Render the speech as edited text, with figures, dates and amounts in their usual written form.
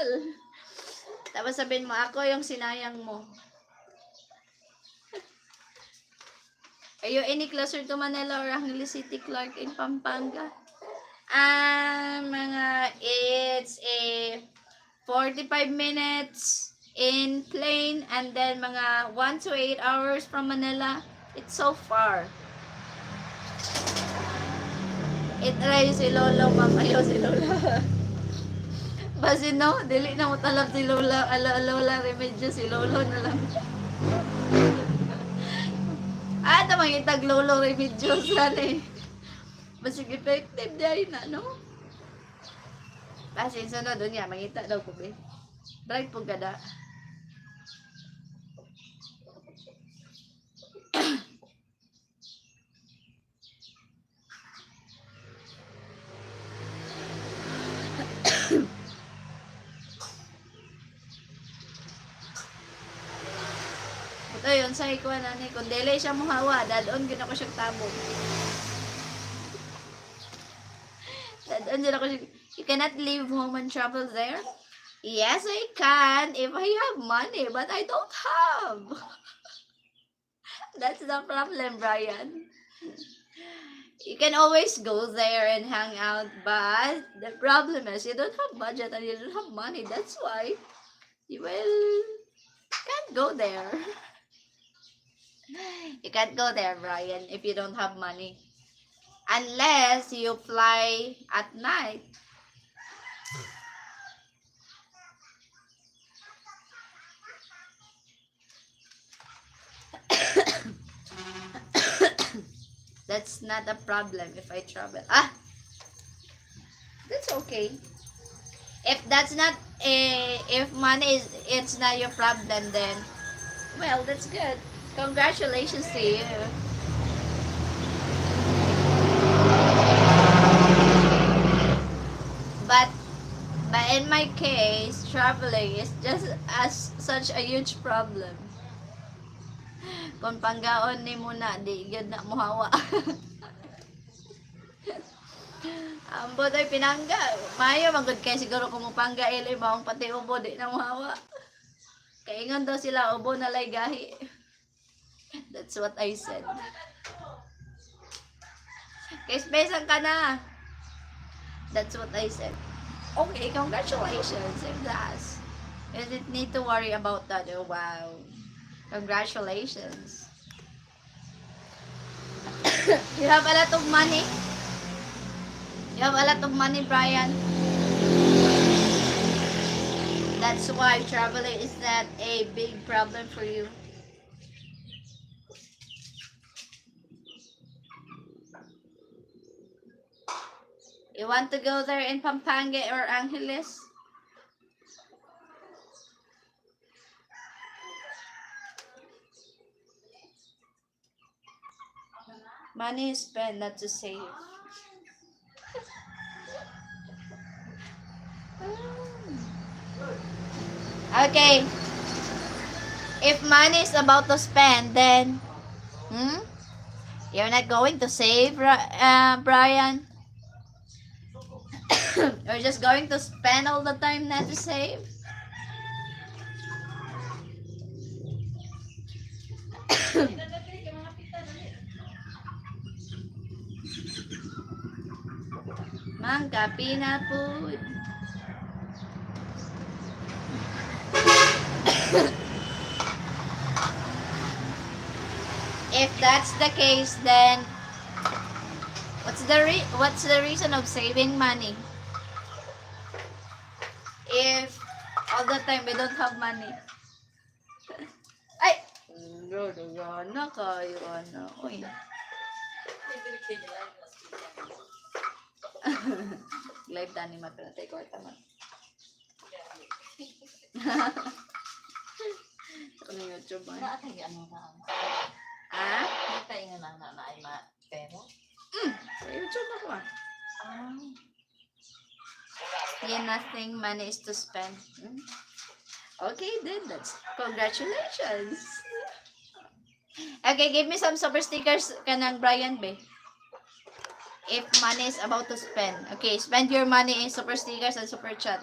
all. Tapos sabihin mo, ako yung sinayang mo. Are you any closer to Manila or Angeles City, Clark in Pampanga? It's a 45 minutes in plane and then mga 1 to 8 hours from Manila. It's so far. Itry si Lolo, mamayo si Lola. Basi no, dili na mo talab si Lola, Lola Remedyo, si Lolo na lang. Tamang itag Lolo Remedyo sana eh. Basi effective dahil na, no? Basi sunod doon niya, mangita daw ko be. Bright po gada. Ito yun, sa ikuha na ni. Kung dili siya muhawa, dadon gina ko siyang tabog. Dadon gina ko siya. You cannot leave home and travel there? Yes, I can if I have money, but I don't have. That's the problem, Brian. You can always go there and hang out, but the problem is you don't have budget and you don't have money. That's why you can't go there. You can't go there, Brian, if you don't have money. Unless you fly at night. That's not a problem if I travel. That's okay. If that's not if money is it's not your problem, then well, that's good. Congratulations to you. But in my case, traveling is just such a huge problem. Kung panggaon ni mo na, di yun na muhawa. Ang bodoy pinangga. Mayo, magod kayo siguro kung mupangga ilay mo, pati ubo, di na muhawa. Kaingon daw sila, ubo na lay gahi. That's what I said. Kaya ka na. That's what I said. Okay, congratulations. If that's. You didn't need to worry about that. Oh, wow. Congratulations. You have a lot of money? You have a lot of money, Brian? That's why traveling is not a big problem for you. You want to go there in Pampanga or Angeles? Money is spent, not to save. Okay. If money is about to spend, then you're not going to save, Brian? You're just going to spend all the time, not to save? Mangga peanut food. If that's the case, then what's the reason of saving money? If all the time we don't have money. Ay! Ano kayo, ano? Uy. Live tani mapinatay ko ata man. Sa kanang YouTube man. Nakatay ano na. Nakatay nga na ay pero? Sa YouTube ako Yeah, nothing. Money is to spend. Okay, then that's congratulations. Okay, give me some super stickers kanang Brian be. If money is about to spend. Okay, spend your money in super stickers and super chat.